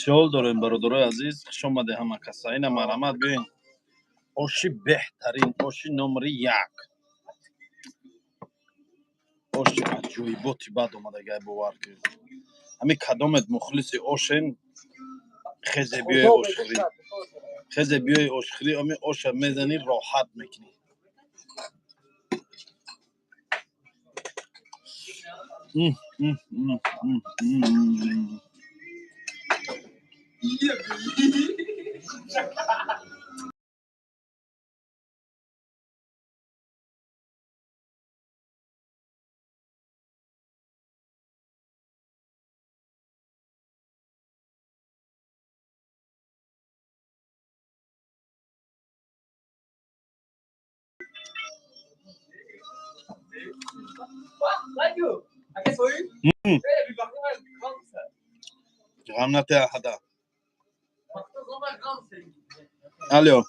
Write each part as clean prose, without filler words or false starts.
چهل داریم برادرای عزیز خوش آمده همه کسا این مرحمت ببین آشی بهترین آشی نمره یک آشی عجایباتی بعد اومده گای باور کرد همین کدامت مخلصی آشین خیزه بیای آشخری خیزه بیای آشخری همین آش میزنی راحت میکنی غمنت احدا الو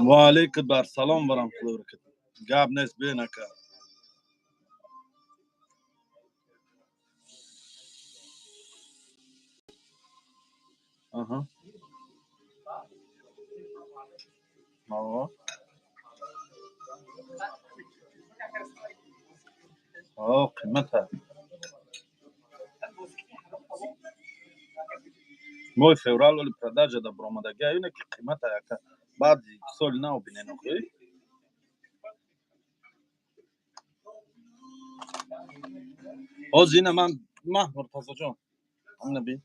و علیکم بر سلام ورحمت الله و برکاته گاب نس بینکا اها آه قیمتها موی فورال ولی продажа да бромадagi اینه که قیمت یک بعد سال نو بینن خوی از اینه من مرتضی جان هم نبی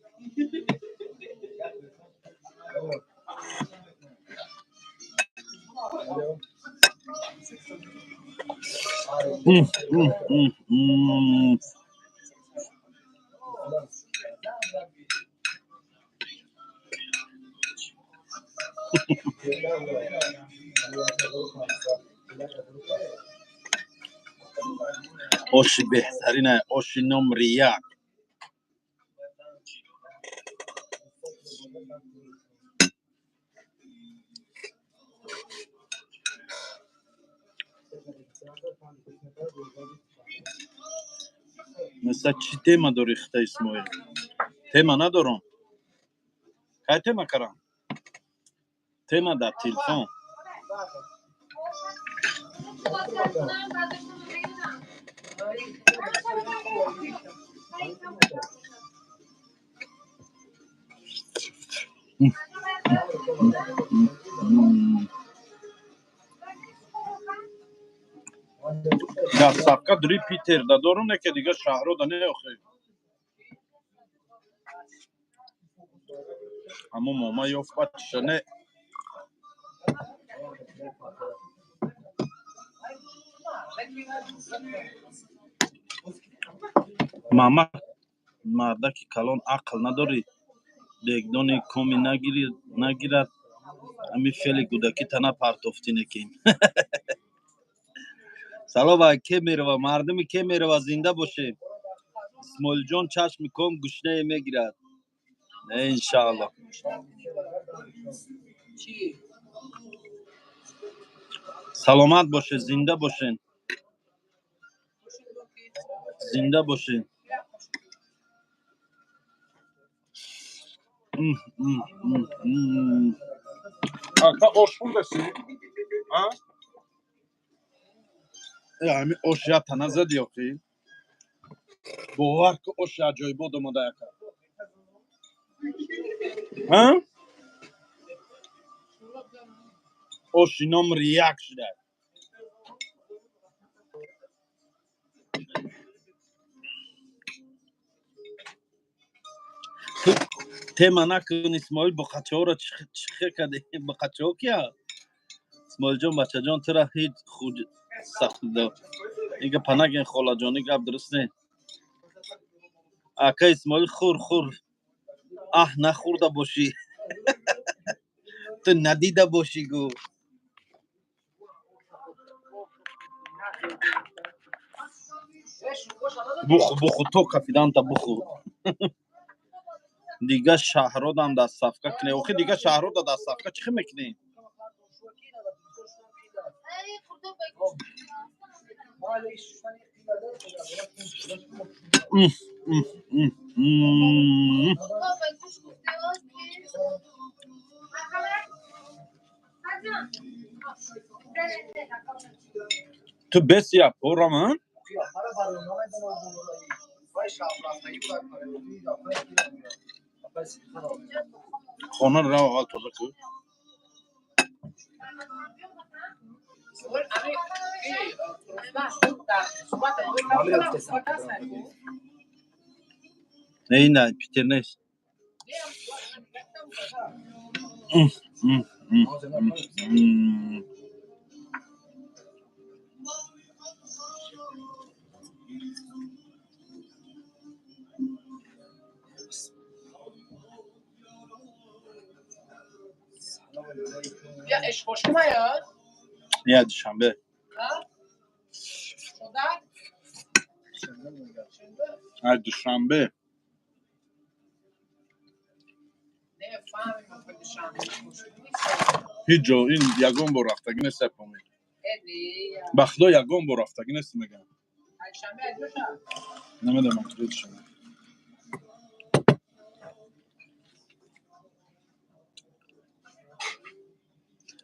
آشی بهترینه آشی نمره یک مثلا چی تیما داری خطه اسماعیل تیما ندارم که تیما کرم تیما در تلفن در صفقه داری پیتر دارم نه که دیگه شهرو دا نه آخه اما ماما یافت بچه نه ماما مرده که کلان عقل نداری دیگدانی کمی نگیرد همین فعل کودکی تنه پرتافتی نکیم سلام که میره و مردمی که میره و زنده باشه اسماعیل جان چشم کم گشنه میگیرد انشاءالله سلامت باشه زنده باشین زنده باشین Aka hoş buradasın. Ha? همین آش یا تنه زدی آخی باور که آش عجایبات اومده یکا ها؟ آش نمره یک شده تیما نکن اسماعیل با قچه ها را چخه کده با قچه ها کیا اسماعیل جان بچه جان ترا هیچ خود سخت دار اینکه پناگین خالا جانی گفت درست نه اکا اسماعیل خور نخورده باشی تو ندیده باشی گو بخو تو کفیدان تا بخو دیگه شهراد هم در صفقه کنه اوخی دیگه شهراد در صفقه چی میکنی تو بس yap o zaman. Konar ra al tozu. Neyin Peter ne? Ya eş hoşuma ya. Ya Duşanbe. Ha Duşanbe. هیچ جا این یگان بار رفتگی سپامی بخدا یگان بار رفتگی نیست میگم نمیدونم تو شما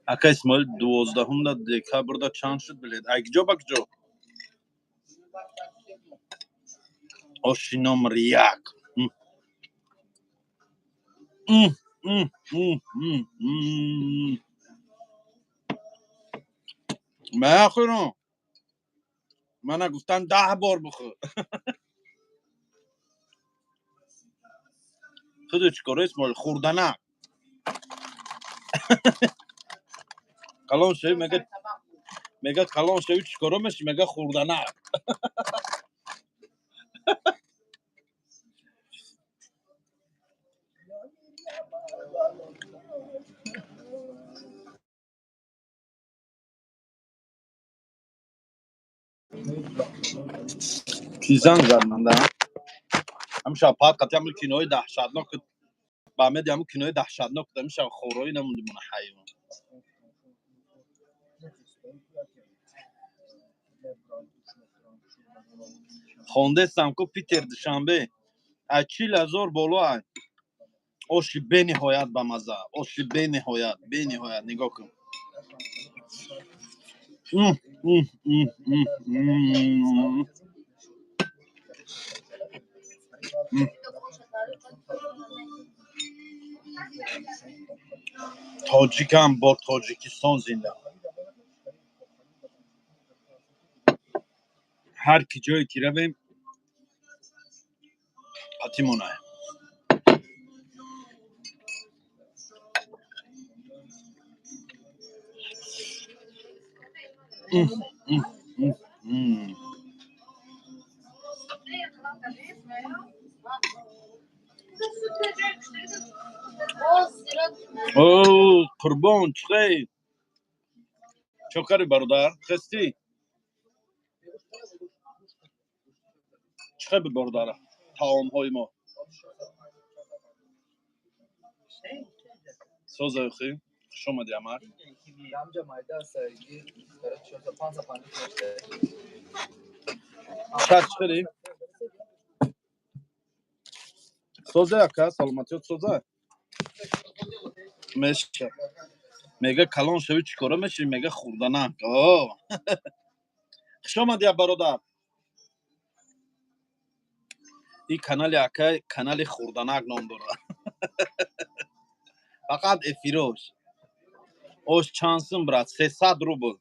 اکا اسماعیل 12 دکابردا چند شد بلید اگجا بکجا آشی نمر یک بخورم من گفتم 10 بار بخور خودت چیکاره اسماعیل خوردنه کلان شوی میگه کلان شوی چیکاره میشی میگه خوردنه پیزن زد من دارم همیشه پاک قطعا همون کینوی دهشتناک با مدی همون کینوی دهشتناک همیشه خورایی نمونده من حیوان خونده سمکو پیتر دشنبه از 40,000 بالا هست آشی به نهایت به مزه آشی به نهایت نگاه کن تاجیک هم با تاجیکستان زنده هر کی جایی که رویم پتیمونه اوه قربان چخی چوکاری برادر خستی چخی برادر تعام های ما سوز اخی خوش آمدی عمر شد چخی سوزه اکا سلامتیت سوزه میشه میگه کلان شوی چیکاره میشی میگه خوردنه اوه خوش آمدی برادر این کانال اکا کانال خوردنک نام داره فقط افیروش اوش چانسم برات 300 روبل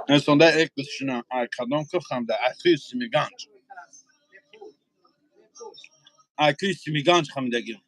En sonunda ek dışına arkadan kırkımda akı simiganç. Akı simiganç hamdagi.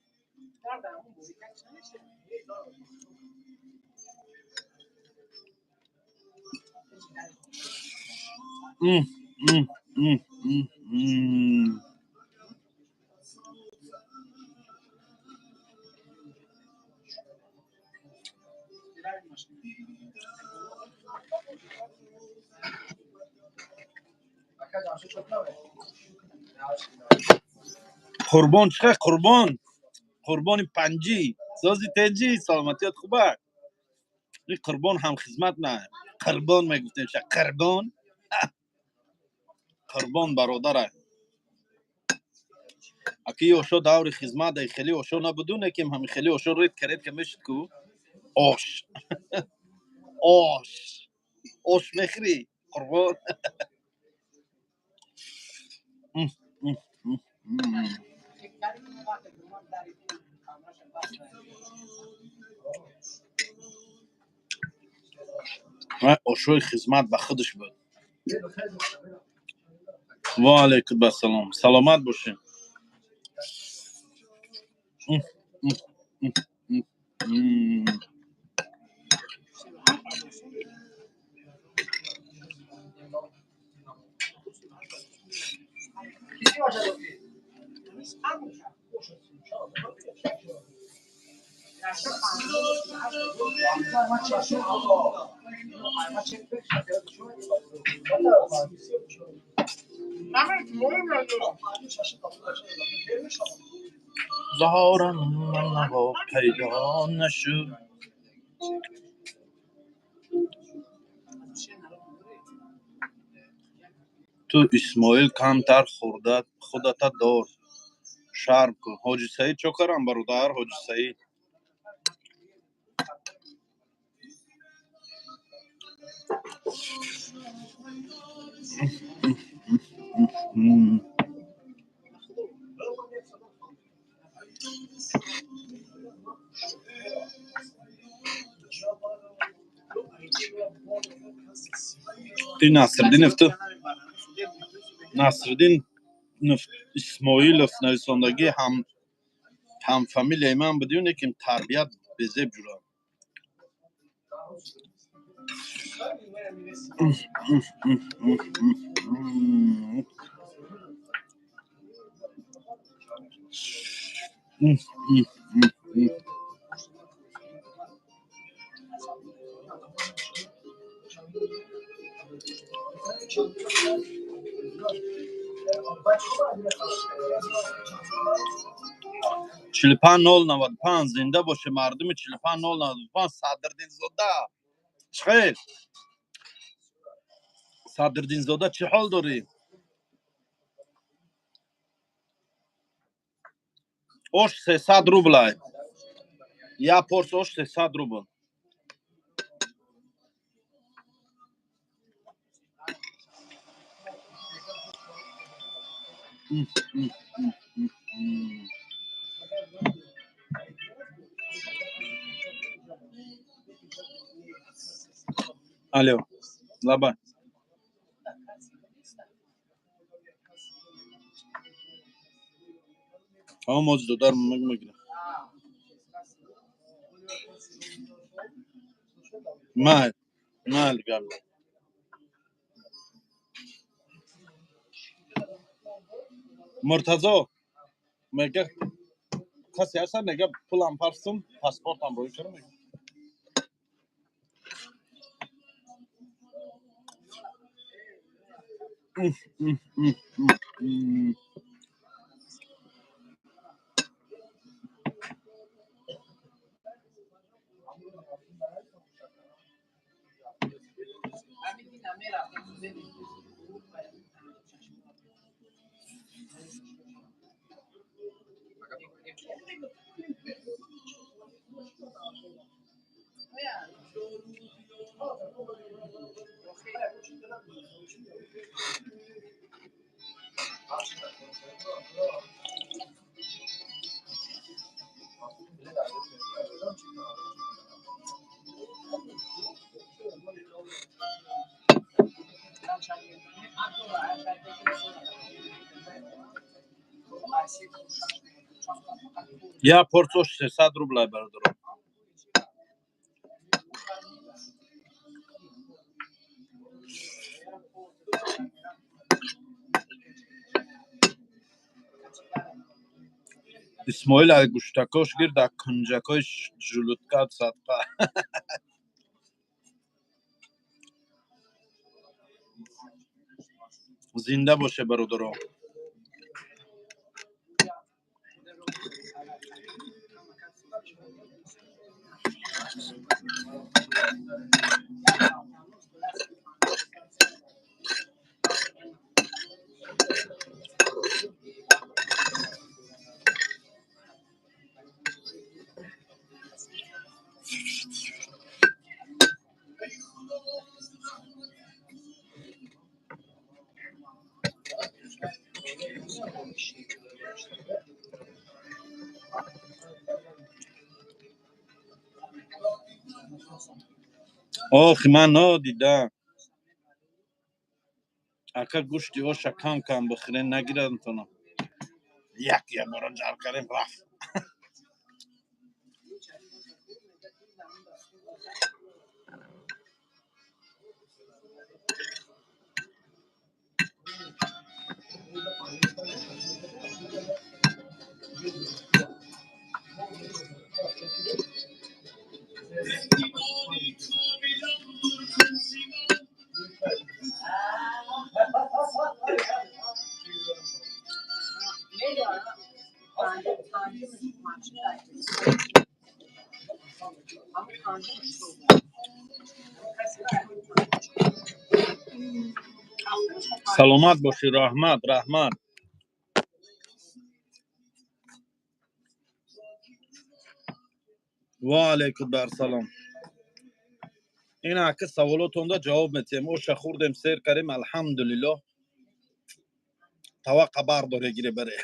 Kurban çıkar kurban. Kurbanı panci. سازی تنجی سلامتیت خوبه. این قربان هم خدمت نه. قربان میگفتیم شه قربان. قربان برادره. اکی اوشو دور خدمت ای خیلی اوشو نبودونه که همین خیلی اوشو رید کرد که میشد کو. آش. آش. آش میخری. قربان. اوشوی خدمت به خودش بود. و علیکم السلام. سلامت باشین. زهارم من پیدا نشد. تو اسماعیل کمتر خودت دار. شرم کن. حاجی سعید چوکرم برادر حاجی سعید. این نصردین اسماعیلوف نویسندگی هم فامیلی من بدونه که تربیت بزیب جورا. چلپن نول 95 زنده باشه مردم. چلپن نول 95 صدردین زاده. چخیر صدردین زاده چه حال داری؟ اوش 300 روبل. یا پرس اوش 300 روبل. الو لبا ها موجود دار میگیره. مال گم مرتضی میگه کسی هست نگه پولم پرسم پاسپورتم روی چرا میگه یا پرسوش 300 روبل برادرم. اسماعیل اگه گوشتکاش گیر در کنجکاش جلوت کرد صدقه. زنده باشه برادرم. آخی من دیدم اکا گوشتی اوشا کم کم بخیره نگیرن تونم یک بارا جر کردیم رفت سلامت باشی رحمت و علیکم در سلام این اکا سوالاتوندا جواب میتیم اوشا خوردیم سیر کردیم الحمدلله توقع برداره گیره بره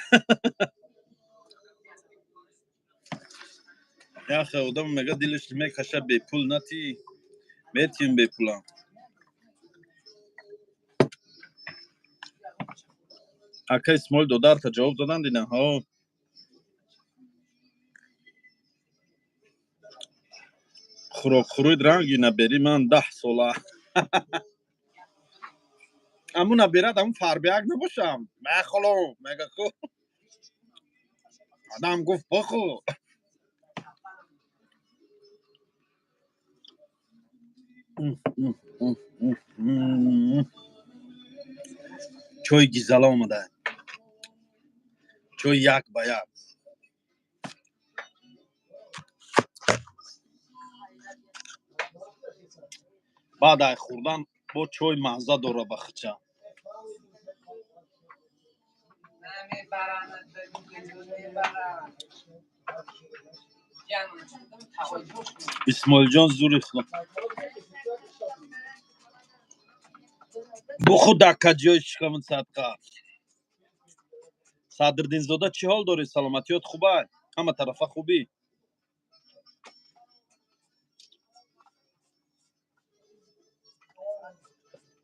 یخه آدم میگه دلش میکشه بی پول نتی میتیم بی پولم اکا اسمال دودار تا جواب دادن دیدن ها خوروید رنگی نبری من 10 ساله امو نبیرد امو فربیگ نباشم مخلو مگه خو آدم گفت بخو چوی گیزل آمده چوی یک با یک بعد ای خوردن با چوی مزه داره بخچه اسماعیل جان زوری خود بخو دکه جای شکمون صدقه صدردین زاده چی حال داری سلامتیات خوبه همه طرفه خوبی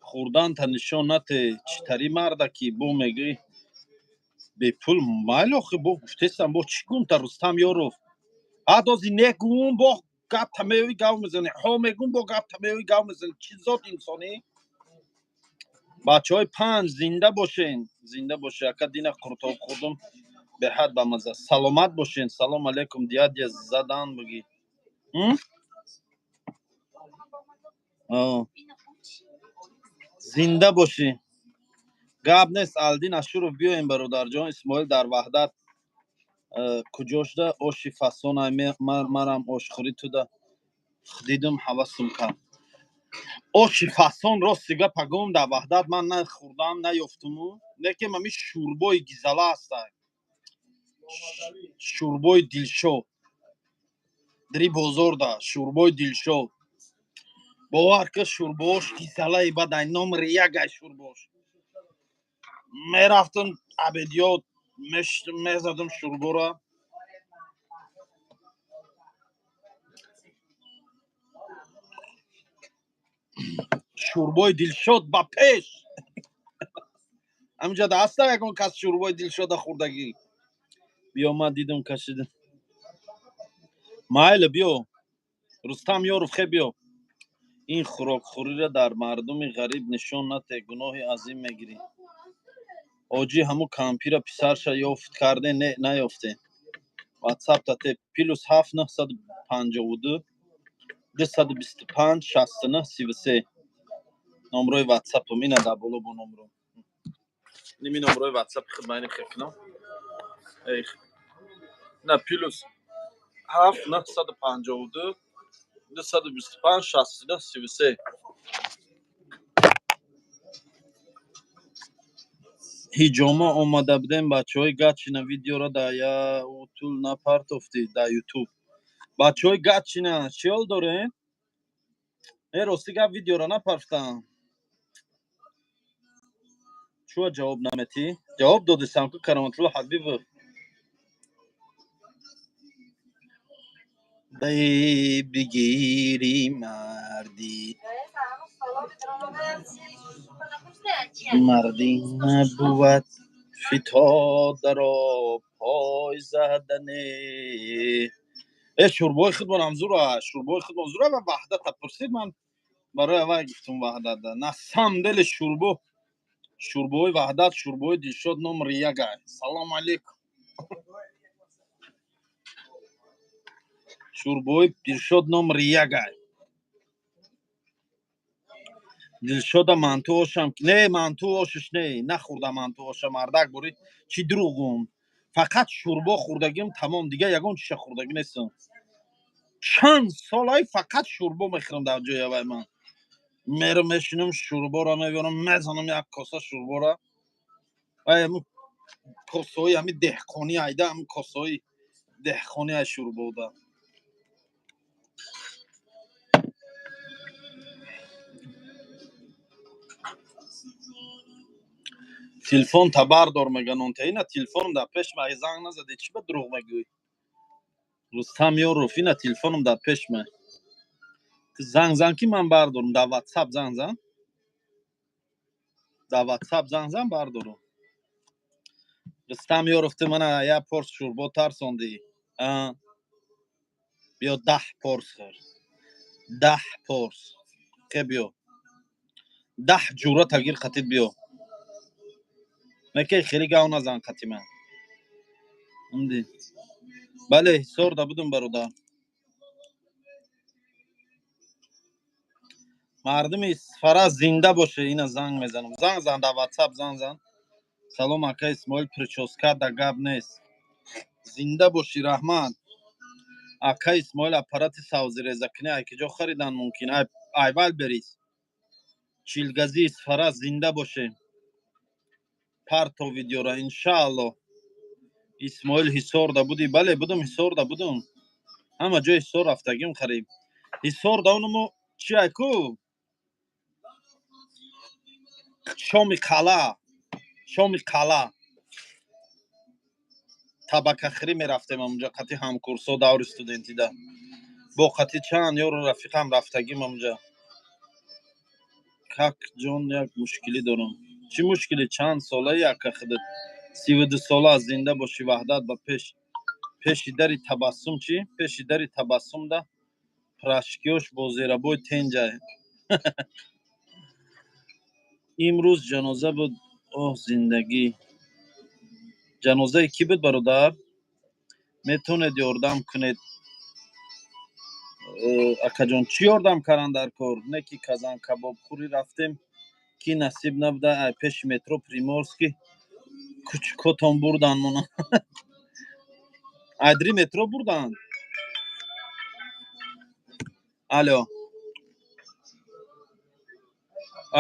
خوردن تا نشان نته چطوری مرده که بو میگی به پول مایل آخه بو گفتستم با چی گون تا رستم یارو آدازی نگون با گپ تمیوی گاو میزنی ها میگون با گپ تمیوی گاو میزنی چی ذات انسانی بچه های 5 زنده باشه اکا دینه قرطاب خودم به حد به مزه سلامت باشین سلام علیکم دیاد زدن بگی زنده باشی گپ نیست الدین اشورو بیاین برادر جان اسماعیل در وحدت کجاش ده آشی فسان مرم آشخوری تو ده دیدم حواسم کرد آشی فسان راست دیگه پگم در وحدت من نه خوردم نه یافتم نه که ممی شوربای گیزله هست شوربای دلشو دری بازار ده شوربای دلشو باور که شورباش گیزله بعد این نام ریگه شورباش میرفتن عبدیات میزدم شوربا را شوربای دلشاد با پیش همینجا دست یکون کس شوربای دلشاد خوردگی بیا من دیدم کشیدم مایل بیا رستم یارو خیلی بیا این خوراک خوری را در مردم غریب نشان نته گناه عظیم میگیری آجی همو کمپی را پسرش یافت کرده نه نیافته واتساپ تته پلوس 7952 225 69 33 نمره واتساپ هم اینه در بالا با نمره نیمی نمره واتساپ خود من خفنم نه پلوس 7 952 225 62 33 هیجاما آماده بودیم بچه های گچینه ویدیو را در یوتیوب نپرتفتید در یوتیوب بچه های گچینه چیال دارین؟ راستی گپ ویدیو را نپرفتم چوه جواب نمیتی؟ جواب دادستم که کرامتلو حبیب بگیری مردی مردی نبود فتاده را پای زدنه شوربای خود من منظوره شوربای خود منظوره و وحدت پرسید من برای اوای گفتم وحدت نه سم شوربای وحدت شوربای دلشاد نمر یک سلام علیکم شوربای دلشاد نمر یک دلشاد منتو آشم نه منتو آشش نه نخوردم منتو آشم مردک بوری چی دروغم فقط شوربا خوردگیم تمام دیگه یگان چیش خوردگی نیستم چند سالای فقط شوربا میخورم در جای اوای من میرم میشینم شوربا را میبینم میزنم یک کاسه شوربا را همون کاسه های همین دهقانی ایده همین کاسه های دهقانی های شوربا بوده تلفن تا بردار میگن اون اینا تلفنم در پیش ما زنگ نزدی چی به دروغ میگوی رستم یا رفینا تلفنم در پیش ما زنگ کی من بردارم در واتساپ زنگ در واتساپ زنگ بردارم رستم یا رفته من یا پرس شوربا ترسوندی بیا 10 پرس خیر 10 پرس که بیا 10 جوره تغییر خطید بیا مکه خیلی گاو نزن خطی من اندی بله حسار دا بودم برادر مردم اسفره زنده باشه اینا زنگ میزنم زنگ زن در واتساپ زنگ زن سلام اکا اسماعیل پرچوسکا در گاب نیست زنده باشی رحمت اکا اسماعیل اپارات ساوزی رزکنی ای که جا خریدن ممکن ایوال بریز چیلگزی اسفره زنده باشه پارتو ویدیو را انشاءالله اسماعیل حسار دا بودی بله بودم حسار دا بودم همه جای حسار رفتگیم خریم حسار دا اونمو چی ایکو شامی قلا табакахирӣ мерафтем амунҷа қати ҳамкурсо даври студентида бо қати чанд ёру рафиқам рафтагим амунҷа как ҷон як мушкилӣ дорам чӣ мушкилӣ чанд солаи ака худат 32 сола зинда бошӣ ваҳдат ба пеши дари табассум чӣ пеши дари табассумда прашкиёш бо зерабой тенҷай имрӯз ҷаноза буд оҳ зиндагӣ ҷанозаи кӣ буд бародар метавонед ёрдам кунед акаҷон чӣ ёрдам кардан дар кор не ки казан кабобхӯрӣ рафтем ки насиб набуда пеши метро приморский кучукотон бурдан мона айдри метро бурдан алё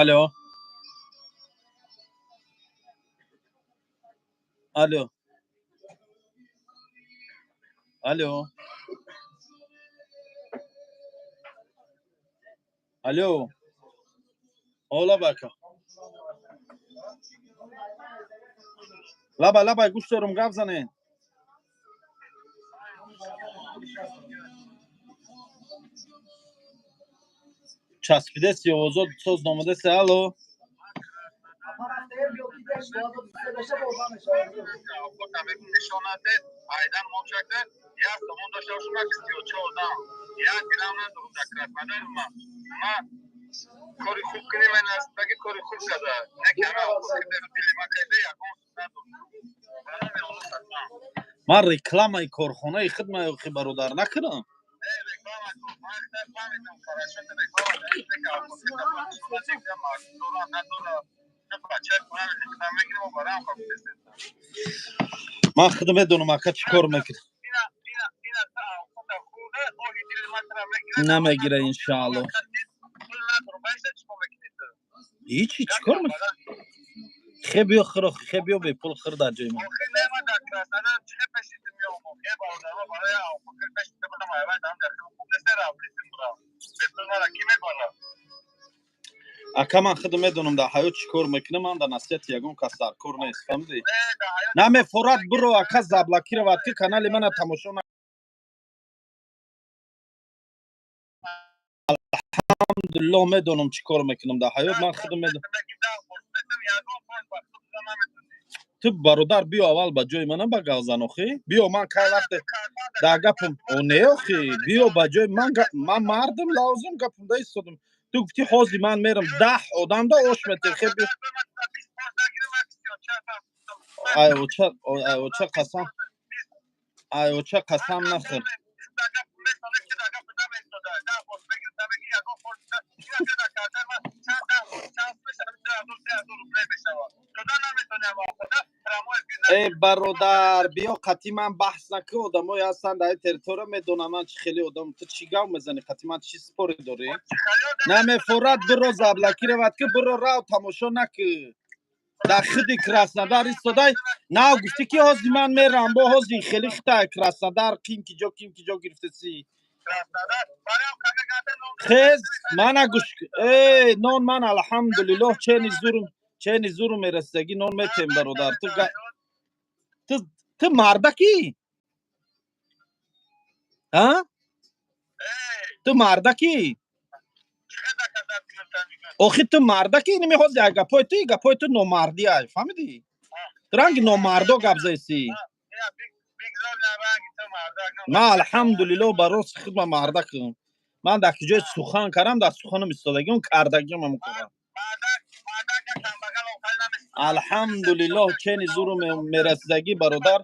алё алё алё алё ола бака лабай гӯш дорум гап занед часпидеси овозот соз номадаси алло ман рекламаи корхонаи худ маёхи бародар накунам ман худ медонам ака чӣ кор мекунад نمیگیره انشالله. هیچی چیکار میکنی؟ خیلی خرو خیلی به پول خرد در جای ما. اکا من خود میدونم در حیات چیکار میکنه، من در نصیحت یگان کس در کار نیست، فهمیدی؟ نمی فرات برو اکا زبلکی رو وقت که کانال من تماشا نکن. الحمدلله میدونم چیکار میکنم در حیات، من خود میدونم. تو برادر بیا اول با جای من با گازن اخی بیا، من که وقت در گپم او نه اخی بیا با جای من مردم لازم گپم دا ایستادم. تو گفتی خوزی من میرم 10 آدم دا اوش میتر خیلی اوچه قسم اوچه قسم نخیر. ای برادر بیا قطعی من بحث نکن، آدمای هستن در تریتور میدونم من چی خیلی آدم تو چی گام میزنی قطعی من چی سپوری داری نمیفورد برو زبلکی رو که برو راو تماشا نکن در خودی کراسنادر ایستادای نه گفتی که هازی من میرم با هازی خیلی خطا کراسنادر کیم کی جا گرفته سی خیز من اگوش ای نون من الحمدلله چه زورم میرسگی نون میتیم برادر تو مردکی ها تو مردکی آخه تو مردکی نمیخواد گپای تو نامردی ای فهمیدی رنگ نامردو گپ زیسی من الحمدلله براس خود مردکم من در جای سخن کردم در سخنم ایستادگی اون کردگی من میکنم الحمدلله چه زورم میرسیدگی برادر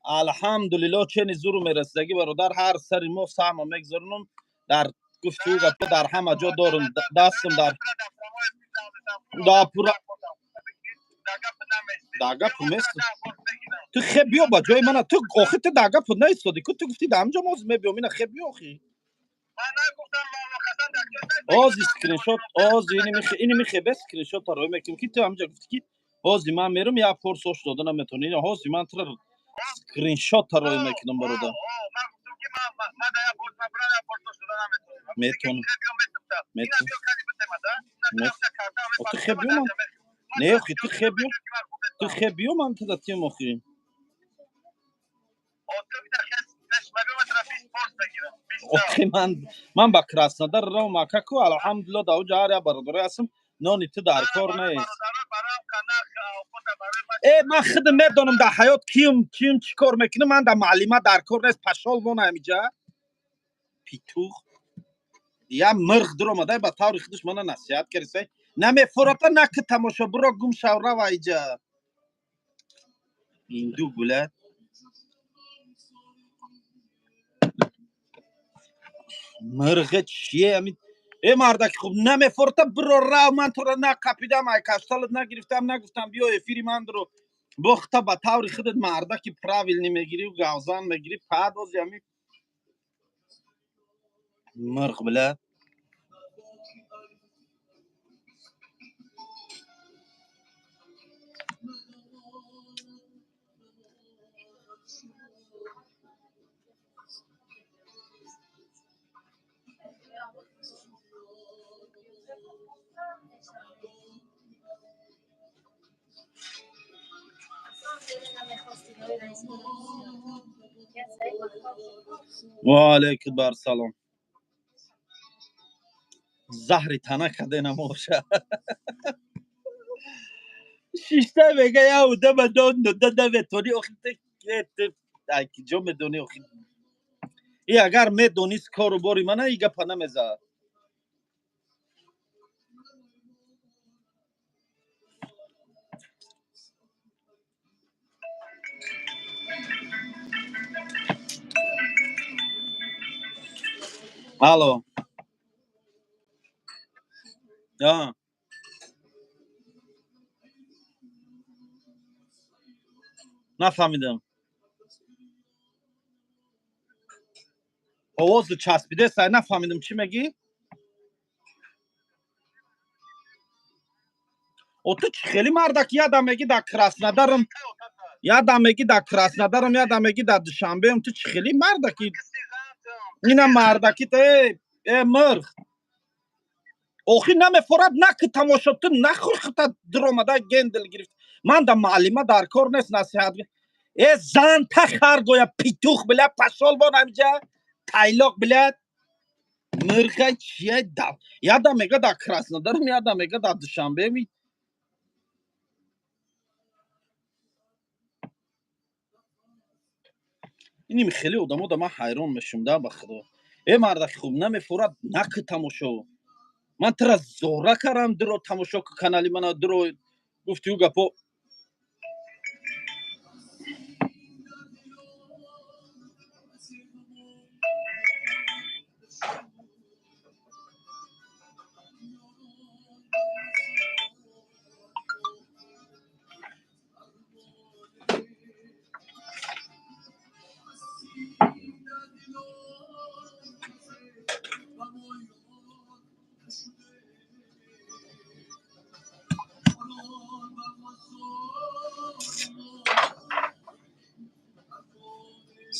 الحمدلله چه زورم میرسیدگی برادر هر سری ما سهم میگذارونم در گفتگو گپ در همه جا دارم دستم در پورا داگا پومست تو خبیو با جای من تو آخه تو داگا پو نیستادی که تو گفتی دامجا موز میبیام اینا خبیو آخی آزی اسکرین شات آزی اینی میخه بس اسکرین شات رو میکنم که تو همجا گفتی که آزی من میرم یا پرسوش دادن نمیتونی اینا آزی من تر اسکرین شات رو میکنم برادر میتونم تو خبیو من نه اخی تو خبیو من تو داتیم اخی اوکی من با کراسنادر رو ماکاکو الحمدلله داو جاریا برادر هستم نونی تو در کار نیست ای من خود میدونم در حیات کیم چی کار میکنه من در معلومات در کار نیست پشال مون همیجا پیتوخ یا مرغ در اومده با طور خودش من نصیحت کردی نمیفورتا نک تماشا برو گم شو رو اینجا این دو گله مرغ چیه همین ای مردک خوب نمیفورتا برو رو من تو رو نکپیدم ای کشتالت نگرفتم نگفتم بیا افیری من رو بختا با طور خودت مردک پراویل نمیگیری و گوزان میگیری پادوز یمی مرغ بله و علیکم بر سلام زهری تنک کده نموشه شیشته میگه یا اوده بدون دوده نمیتونی اخی تکی جو میدونی اخی ای اگر میدونیست کارو باری منه ای گپا نمیزد الو یا نفهمیدم آواز چسبیده سعی نفهمیدم چی میگی. او تو خیلی مردک یادم میگی در کراسنودرم یادم میگی در کراسنودرم یادم میگی در دوشنبه تو خیلی مردکی اینا مردکی ته مرغ اوخی نمیفورد نک تماشا تو نخور خطا درآمده گندل گرفت من در معلمه در کار نیست نصیحت زن تا خرگویا پیتوخ بله پشال بان همینجا تایلاق بله مرغای چیه دم یادم میگه در کراسنودرم یادم میگه در دوشنبه می اینی خیلی آدمو در من حیران میشم ده بخدا مردک خوب نمیفورد نک تماشا من ترا زوره کردم درو تماشا که کانالی من درو گفتی او گپو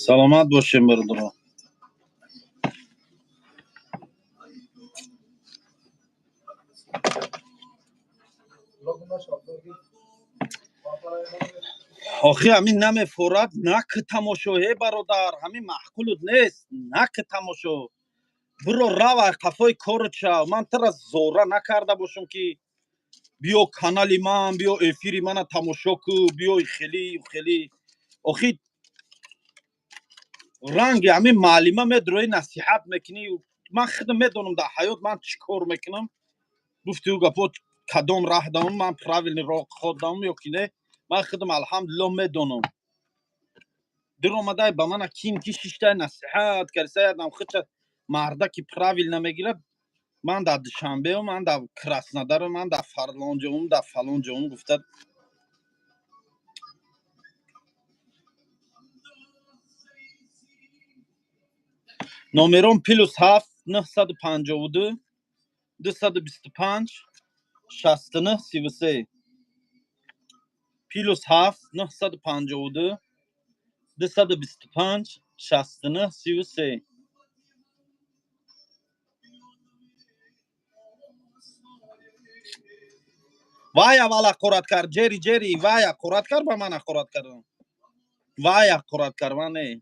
سلامت باشیم برادرها. آخی همین نمیفورد نک تماشا برادر همین محکولت نیست نک تماشا برو رو قفای کارت شو من ترا زوره نکرده باشم که بیو کانالی من بیو افیری من تماشا کو بیو خیلی آخی رنگ همین معلمه میدروی نصیحت میکنی من خودم میدونم در حیات من چی کار میکنم گفتی او گپو کدام راه دارم من پراویل راه خود دارم یا که نه من خودم الحمدلله میدونم در اومده به من کیم کی شیشته نصیحت کرده یادم خود مرده که پراویل نمیگیره من در دوشنبه و من در کراسنودر و من در فرلانجا در فلانجا گفته نومرون پلوس 7 952 225 69 33 پلوس 7 952 225 69 33 وای والا قرات کر جری وای قرات کر با من قرات کردم وای قرات کر من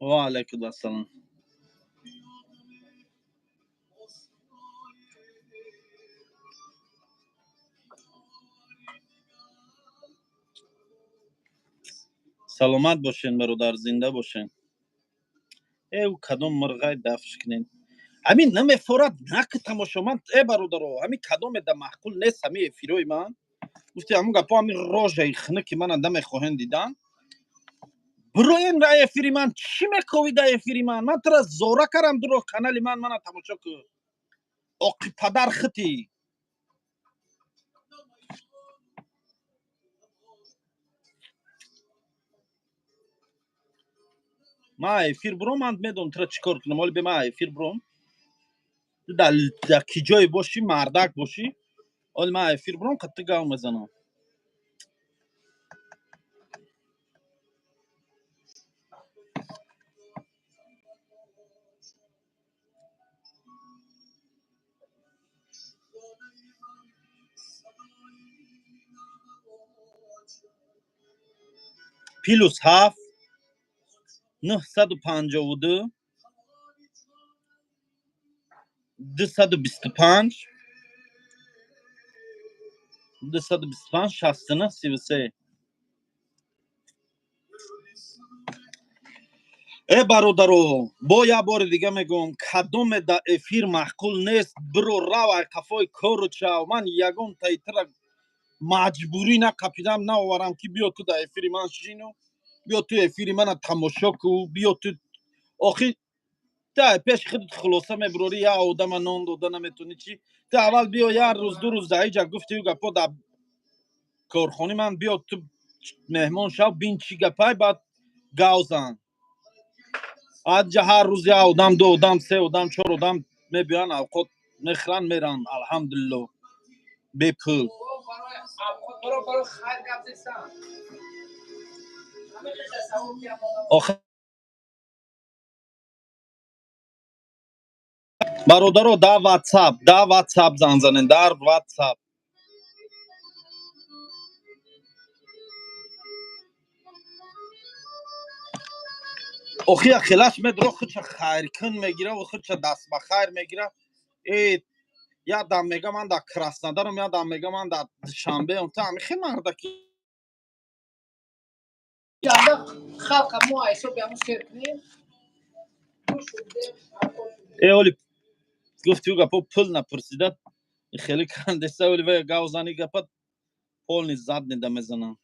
و علیکم السلام سلامت باشین برادر زنده باشین او کدام مرغای دفش کنین همین نمیفورد نک تماشا من برادر همین کدام ده معقول نیست همین فیروی من گفتی همون گپا همین روژه خنه که من اندم خواهند دیدن برو این رای فیری من چی میکوی ده فیری من ترا زوره کردم درو کانالی من تماشا کو اقی پدر خطی ما افیر برو من میدونم ترا چیکار کنم ولی به ما افیر برو در کی جای باشی مردک باشی ولی ما افیر برو قطع گام بزنم پلوس 7 952 225 69 33 برادرو با یه بار دیگه میگم کدوم در افیر محکول نیست برو رو کفای کارو چاو من یگون تایتر مجبوری نکپیدم ناورم که بیا تو در افیر من شینو بیا تو افیر من تماشا کو بیا تو آخی تا پیش خودت خلاصه میبروری یا آدم نان داده نمیتونی چی تا اول بیا یه روز دو روز در اینجا گفتی گپا در کارخانه من بیا تو مهمان شو بین چی گپای بعد گاوزن آج هر روز یا آدم دو آدم سه آدم چهار آدم میبیان اوقات میخرن میرن الحمدلله به پول برو خیر گپ نیستم آخه برادرو در واتساپ زنگ زنین در واتساپ آخه خلاص میدرو خودش خیر کن میگیره و خودش دست بخیر میگیره ای یادم میگه من در کراسنودارم یادم میگه من در شنبه اون تا میخی مردکی یالا خلق مو ایسو بیامو کنیم ای اولی گفتی او گپا پول نپرسیده خیلی کندسته اولی وی گاوزانی گپا پول نیز زد نیده میزنن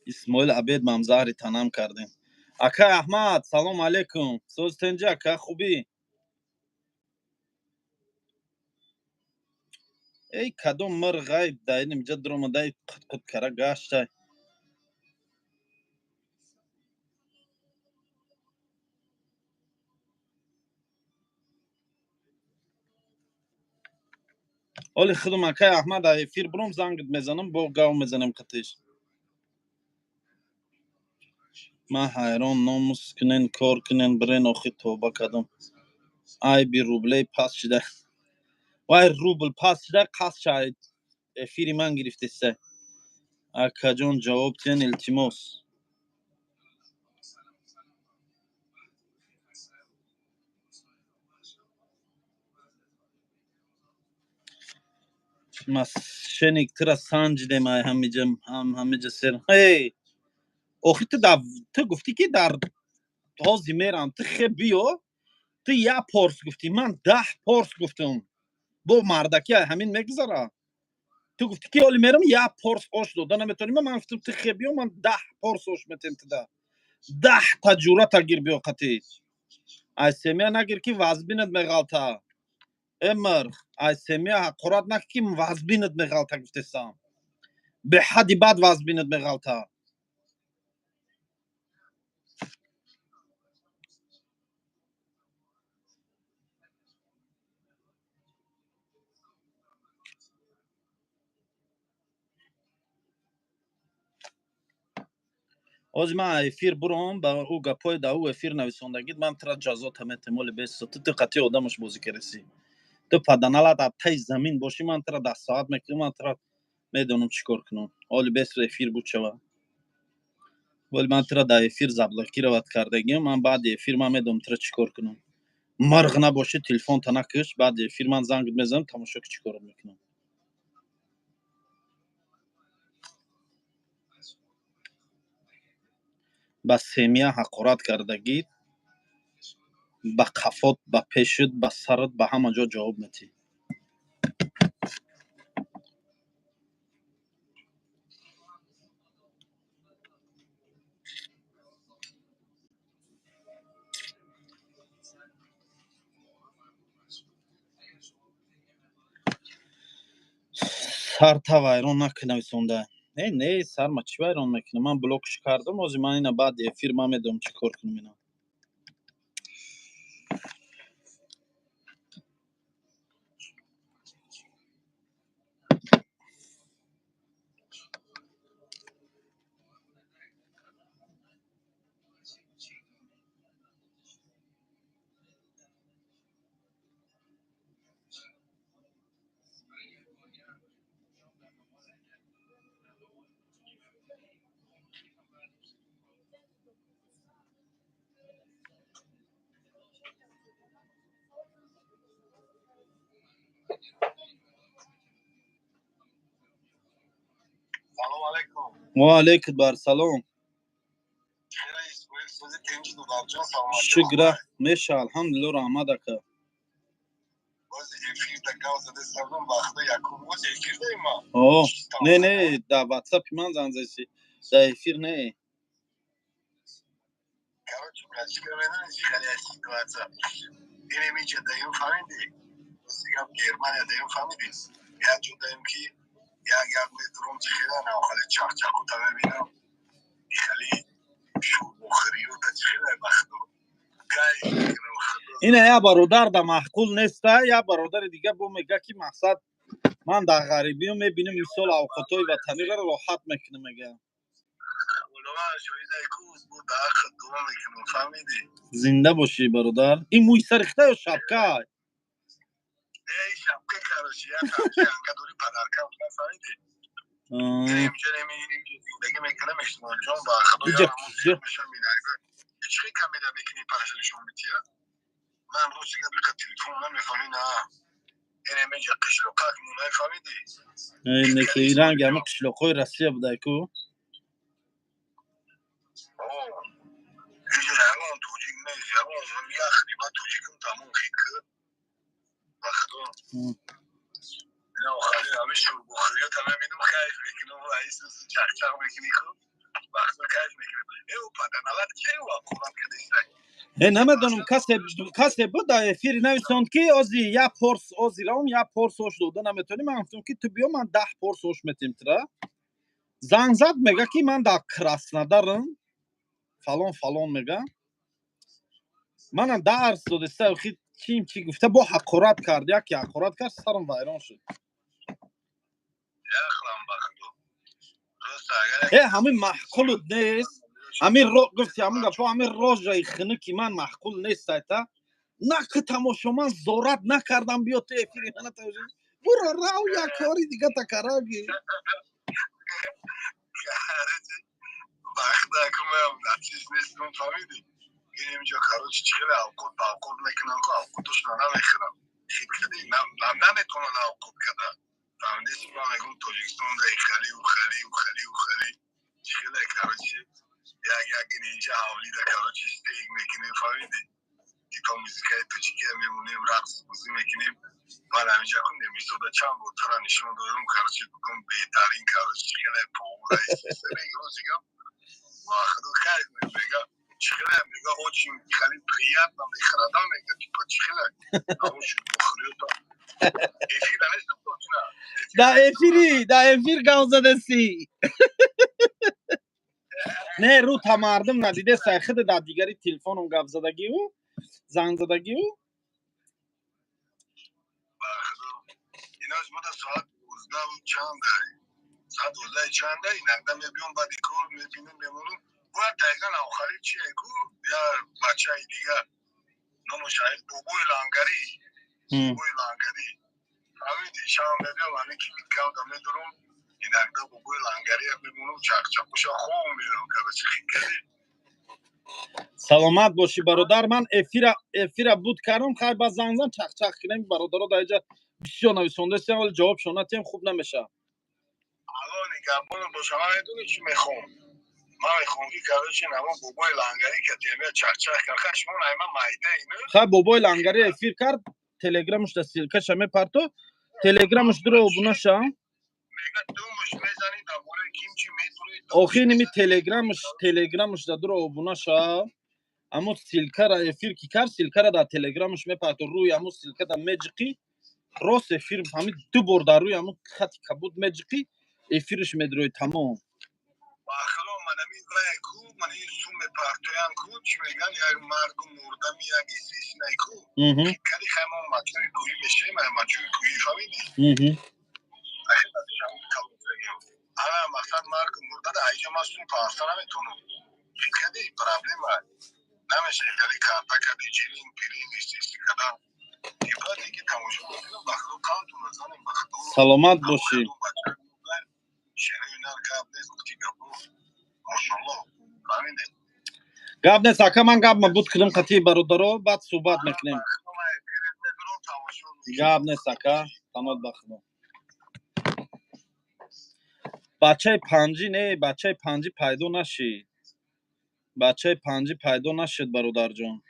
اسماعیل عبید ممزهری تنم کردیم اکا احمد سلام علیکم سوز تنجا اکا خوبی ای کدوم مر غیب داینم جدرم دای قد کرا گاشته اولی خودم اکا احمد افیر بروم زنگت میزنم با گاو میزنم قطیش ما حیران ناموس کنین کار کنین برین آخی توبه کدم ای بی روبلی پاس شده وای روبل پاس شده قصد شاید افیری من گرفته سه اکا جان جواب تین التماس ما شنیک ترا سنج دیم ای همیجا سر هی آخی تو گفتی که در تازی میرم تو خیلی بیو تو یه پارس گفتی من 10 پارس گفتم با مردکی همین میگذره تو گفتی که اولی میرم یه پارس آش داده نمیتونی من گفتم تو خیلی بیو من 10 پارس آش میتونم تو 10 تا جوره تگیر بیو قطی ای سمیه نگیر که وزبینت میغالطه امر ای سمیه قرات نکن که وزبینت میغالطه گفتستم به حدی بعد وزبینت میغالطه از من افیر برام با او گپای دا او افیر نویسندگید من ترا جزات هم احتمال بیست تو قطعی آدمش بازی کرسی تو پدنالا در تای زمین باشی من ترا 10 ساعت میکنم من ترا میدونم چیکار کنم حالی بیست افیر بود شوه ولی من ترا در افیر زبلکی رو وقت کردگیم من بعد افیر من میدونم ترا چیکار کنم مرغ نباشه تلفن تا نکش بعد افیر من زنگ میزنم تماشا که چیکار میکنم با سمیه حقارت کردگید با قفات با پیشت با سرت با همه جا جواب میتی سر تا ویران نکنه نویسنده نه سر ما چی ویران میکنه من بلوکش کردم از من اینا بعد افیر من میدونم چی کار کنم اینا سلام علیکم. و علیکم بر سلام خیلی اسماعیل سوزی تنجی دو جان سلامتی شکر خوبه. میشه الحمدلله رحمت که بازی افیر تا گاو زده سردم وقتا یکم بازی افیر داریم ما. اوه نه در واتساپ من زنگ زدی در افیر نه کارو چون کچی کنم چی خیلی اشی تو واتساپ. اینه میشه دایم فهمیدی. بسی گم گرمانه دایم فهمیدی. یا جدایم که یک مترم چخیره نه خالی چاق چاقو تا ببینم خالی شو بخوری و تا چخیره بختو گایش میکنم خدا اینه یا برادر در محقول نیسته یا برادر دیگه بو میگه که مقصد من در غریبی رو میبینم مثال اوقاتای وطنی را راحت میکنه میگه اولوان شوید ایکو بود آخر دوم میکنم فهمیدی زنده باشی برادر این موی سرخته یا شبکه ای شبکه کارشی یا کارشی انگه دوری پدرکم فهمیدی اینجا نمیگیریم زندگی میکنم اشتمال جان با خدا اینجا یارمون سیر میشم مینایگه هیچ خیلی کمیده بکنی پرشنشون بیتیه من روز دیگه بلکه تلفون نمیفهمی نه این اینجا قشلوقات مونه فهمیدی اینه که ایران گمه قشلوقای رسیه بوده که اینجا همون توجیه نیست همون من یه خریبا توجیه کن تمام خیلی با خدا نه خالی همه شروع بخوری ها تمام بیدم خیف بکنم و عیس روز چخ چخ بکنی کن وقت رو کش میکنم ایو پدنالت که ایو قرآن کدشتن نمیدونم کسی بود در افیر نویسند که ازی یا پرس ازی رام یا پرس اوش دوده نمیتونی من گفتم که تو بیا من 10 پرس اوش میتیم تره زنگ زد میگه که من در کراسنودرم فلان میگه منم درس داده سه خیلی چی گفته با حقارت کرد یکی حقارت کرد سرم ویران شد یخلم بخدو راست اگر همین محقول نیست همین رو گفتی همین گفت همین روزای خنه که من محقول نیست تا نه که تماشا من زورت نکردم بیا تو افیری من تماشا برو راو یا کاری دیگه تکراگی وقت اکنم نتیز نیستم فهمیدی این اینجا کارو چیخیل اوکود میکنم که اوکودش نمیخرم خیلی نمیتونن اوکود کده فهمیدی سیما میگم توجیکستان دای خلی چیخیل کارو چی یک اینجا حولی دا کارو چی استیگ میکنیم فهمیدی دیپا موزیکای توچیکه میمونیم رقص بوزی میکنیم من همینجا کنیم میسودا چند بود ترا نشون دارم کارو چی بکن بهترین کارو چیخیل پومورای سیستمی گروزیگم واخدو خیلی میگه چخیله میگه اوچی خیلی приятно میخرده میگه تیپا چخیله همون شد بخوری تا افیر دانستم توچنه دا افیر گاو زده سی نه رو تمردم ندیده سرخد دا دیگری تلفونم گاو زدگی و زنگ زدگی و واخدو اینا از مدت ساعت 12 چنده ساعت 12 چنده این اقدام بیون بعدی کار میبینیم میمونم باید دقیقا آخری چیه کو یا بچه های دیگه نموشاید بوبوی لانگری همیدی شام بیام همی که میکاو دمه درم این اقدام بوبوی لانگری میمونم چاق چاقوشا خوب میرم که بچه خیلی کردی سلامت باشی برادر من افیر بود کردم خیلی با زنگ زن چخ چخ کنم برادر رو دایجا بیشتر نویسونده سیم ولی جواب شونتیم خوب نمیشه الان نگم با شما میدونی چی میخوام من میخوام که کارو نمون بوبوی لانگری که تیمه چخ چخ کرد خشمون ایما مایده اینه خیلی بابای لنگری افیر کرد تلگرامش دا سیلکه شمه پرتو تلگرامش درو بنا شا میگه دومش میزنی تا بوله کیمچی میتونی آخی نمی تلگرامش دا درو بنا شا امو سیلکه را افیر کی کرد سیلکه را دا تلگرامش میپرتو روی امو سیلکه دا مجقی راست افیر همین دو بار در روی امو خط کبود مجقی افیرش میدروی تمام آخرا من همین رای کو من این سوم پرتویان کو چی میگن یک مرد مردم یک استیسنای کو کلی خیمون مچوی کوی میشه من مچوی کوی فهمیدی اخی بسیشم کبود بگیم اما مقصد مرد مرده دا ایجا ما سوم پاستا نمیتونم کلی پرابلم نمیشه کلی کارتا کلی جیرین پیرین استیسی کدام دیبا دیگه تماشا بکنم بخدو کانتون نزانیم بخدو سلامت باشی شنو اینا کاب نیست گفتی گفو ماشالله فهمیدی گاب نه ساکا من گاب ما بود کدم خطی برادرو بعد صحبت میکنیم گاب نه ساکا تمام بخدو بچه پنجی پیدا نشی بچه پنجی پیدا نشد برادر جان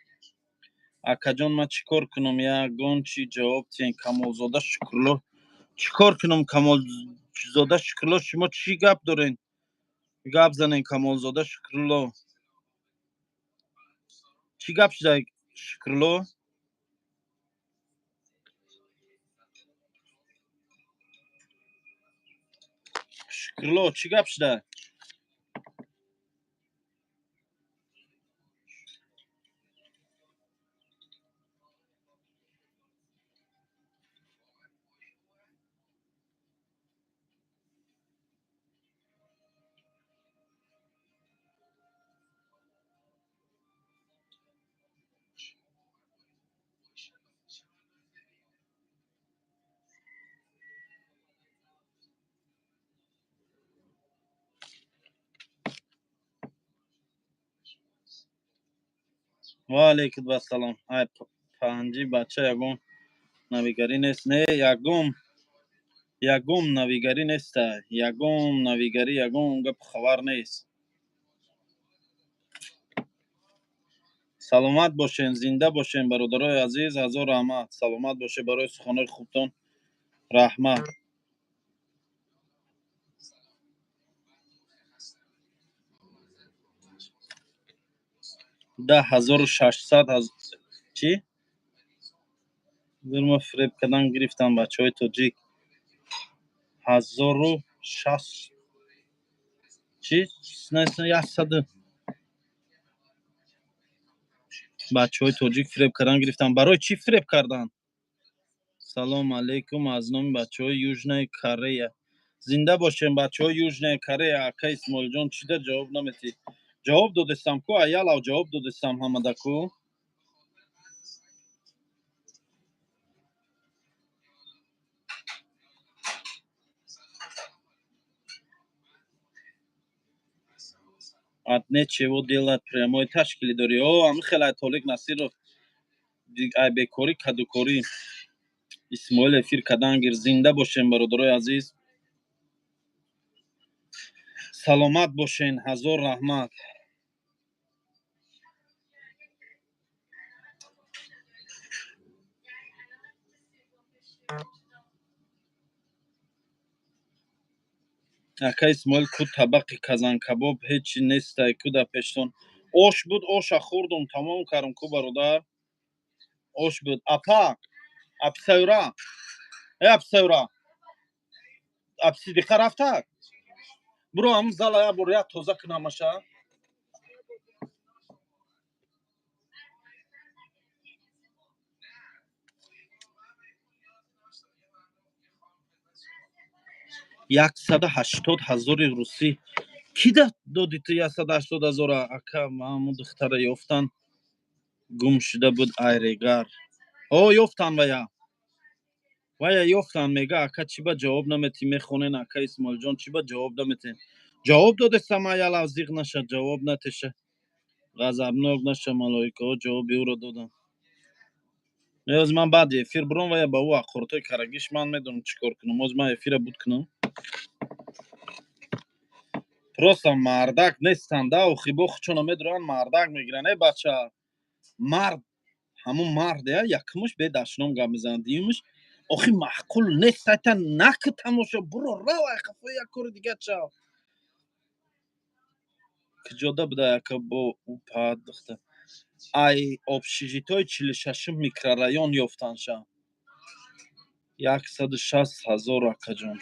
اکا جان ما چیکار کنم یگان چی جواب تین کمالزاده شکرلو چیکار کنم کمالزاده شکرلو شما چی گپ دارین گپ زنین کمالزاده شکرلو چی گپ شده شکرلو شکرلو چی گپ شده؟ و علیکم السلام. ای پنجی بچه یگم نویگری نیست. نه یگم نویگری نیست. یگم نویگری یگم گپ خبر نیست. سلامت باشین، زنده باشین برادرای عزیز. هزار رحمت. سلامت باشه برای سخنهای خوبتون. رحمت. 10600 از چی؟ ما فریب کردن گرفتن بچه های توجیک. 1060 چی؟ نه 100 بچه های توجیک فریب کردن گرفتن. برای چی فریب کردن؟ سلام علیکم از نام بچه های یوژنای کره. زنده باشین بچه های یوژنای کره. اکا اسمال جان چی ده جواب نمیتی؟ جواب دادستم کو ایالاو جواب دادستم همه کو. от нечего делать прямой ташкили дори. Ами хеле толик насиров ай бекори кадукори исмоил эфир кадан гир. зинда бошен бародарои азиз. саломат бошен. ҳазор раҳмат. ака исмоил ку табақи казанкабоб ҳечи нестай ку дар пештон. ош буд, оша хӯрдум тамом кардум ку бародар. ош буд. апа апсавра апсавра апсидиқа рафтак. буро ҳамн зала як бор як тоза кунамаша. яксаду ҳаштод ҳазори русӣ. ки доди ту 180,000? ака маъму духтара ёфтан гум шуда буд айрегар. о ёфтан вая ёфтан. мега ака чӣ ба ҷавоб наметӣ? мехонен ака исмоилҷон чӣ ба ҷавоб наметен? ҷавоб додестам аялав зиқ наша. ҷавоб натеша. ғазабнок наша. малоикаҳо ҷавоби ӯро доданд. ёз ман баъди эфир бурам вая ба ӯ аққуртои карагиш ман медонам чӣ кор кунам. ҳоз ман эфира буд кунам. просто мардак нестанд да. охибо хучона медуранд мардак мегиранд. э бача мард ҳамун мард якумш бедашном гап мезанад. дуюмш охи маъқул нест. айта наку тамошо буро равай хафо як кори дига чав. куҷода буда яка бо пад духта ай обшижитои 46 микрорайон ёфтанша. 160,000 акаҷон.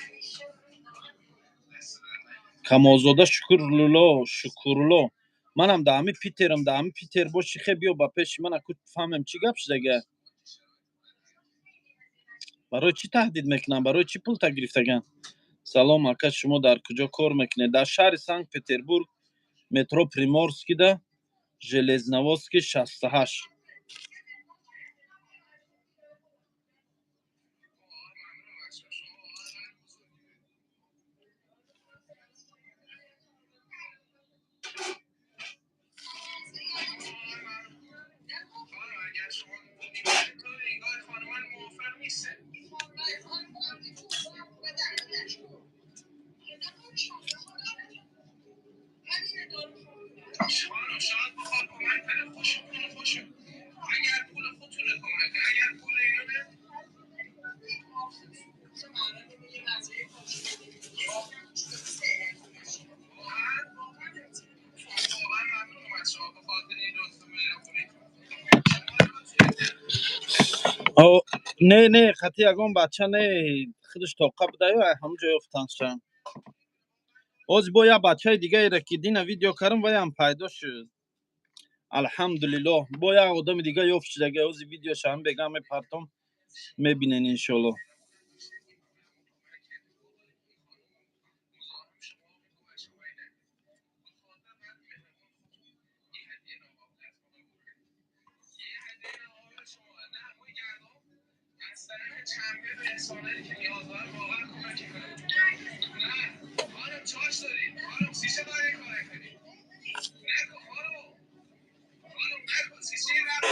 камолзода шукурло. манам да ҳами питерам. да ҳами питер боши хе биё ба пеши ман аку фаҳмем чӣ гап шудага. барои чӣ таҳдид мекунанд? барои чӣ пул гирифтаган? салом ака шумо дар куҷо кор мекунед? дар шаҳри санкт петербург метро приморскида железноводский 68. не хати ягон бача не худаш тоқа буда ё ҳамҷо ёфтанша. Оз бо я бачаи дигаеро ки дина видео кардам ваям пайдо шуд. Алҳамдулиллоҳ. Бо як одами дига ёфт шудага ози видеош ҳам бега мепартом мебинен иншоаллоҳ.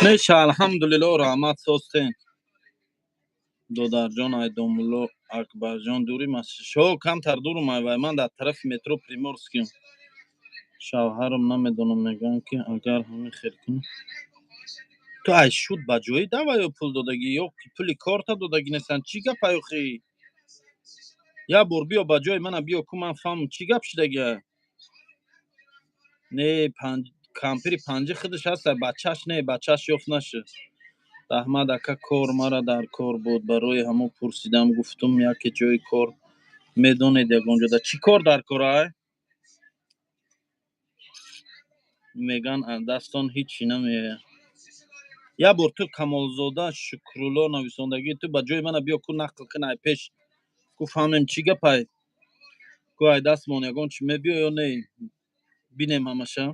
меша алҳамдулиллоҳ раҳмат состен. додарҷон айдомулло акбарҷон дурим аз шо камтар дурум айвай ман дар тарафи метро Приморским. шавҳарам намедонам мегӯям ки агар ҳамин хелкунӣ ту ай шуд ба ҷои давай ё пул додагӣ ё пули карта додагӣ нестан чӣ гапай охӣ? Я бор биё ба ҷои мана биё ку ман фаҳмам чӣ гап шудагия? Не кампири панҷи худаш ҳастай бачааш не бачааш ёфт нашуд. Аҳмад ака кор мара дар кор буд барои ҳамо пурсидам гуфтум яке ҷои кор медонед ягонҷода чӣ кор дар кор ай? меган дастон ҳичи намеояд. Я бор ту Камолзода Шукрулло нависондагӣ ту ба ҷои мана биё ку нақл кун ай пеш ку фаҳмем чӣ гапай. Ку ай дастмон ягон чӣ мебиё ё не? Бинем ҳамаша.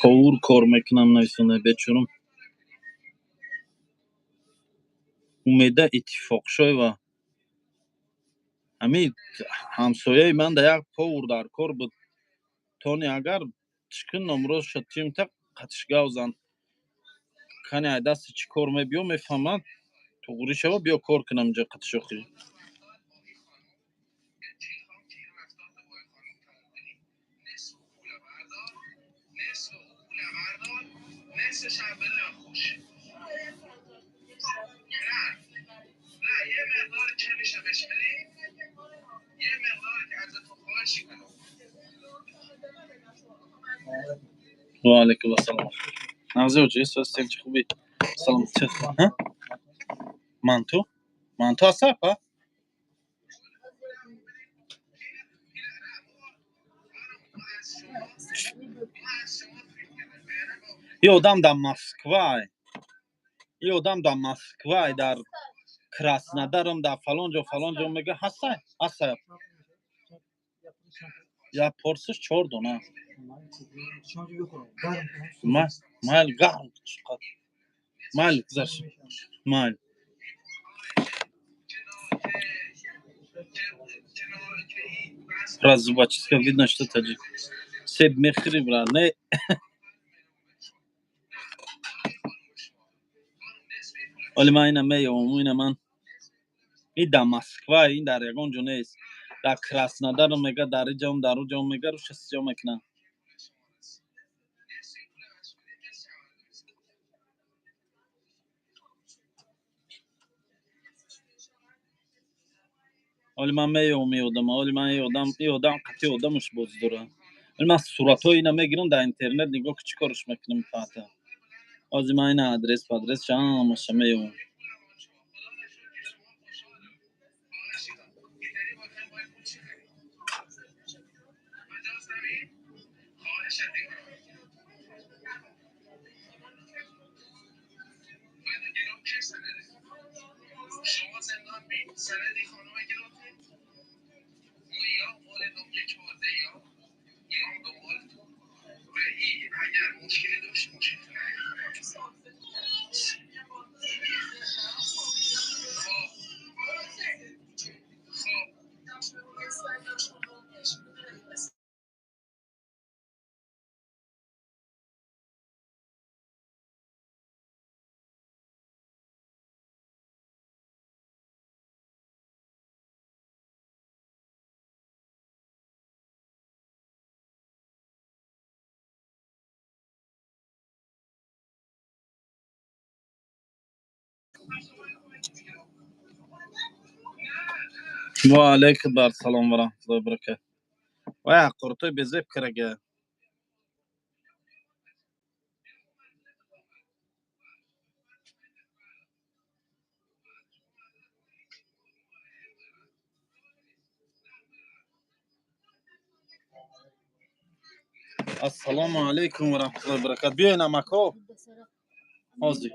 ҳовур кор мекунам нависонда бечорам. Умеда Иттифоқшоева ҳамин ҳамсояи ман да як повур дар кор буд. Тони агар чикун номрӯз шуд тим так қатишгаузан кани ай дасти чӣ кор мебиё мефаҳмад туғри шава биё кор кунам инҷа қатишохӣ. ва алайкум ассалом. Навзе ҳоҷи ҳастем чӣ хуби? Саломат ҳастем. Ҳа? Манту? Манту ҳаста па? ин одам дар Москвай. ин одам дар Москвай дар Краснодарам дар фалон ҷо мега ҳастай? Ҳастай. Я порсиш 4 дона. Майл гарм чиқад. Майл гузаш. Майл. Раз зубочистка видно, что таджик. Себ мехри брат, не? Оли ман ина меёвам, ина ман ин дар Москва, ин дар ягон ҷо нест. Дар Краснодарам мега дар иҷам дар у ҷо мега руша сиҷо мекунам. оли ман меёвам ин одама, оли ман ин одам қатъи одамаш боз дорад. оли ман суратҳои ина мегирам дар интернет нигоҳ ку чӣ кораш мекунам фаъта. ҳозир ман ина адрес падресша ҳамаша меёвам. و علیکم بر سلام و رحمت الله و برکاته. و قرطوی بزیب کرگه. السلام علیکم و رحمت الله و برکاته. بیاین امکو. آزی.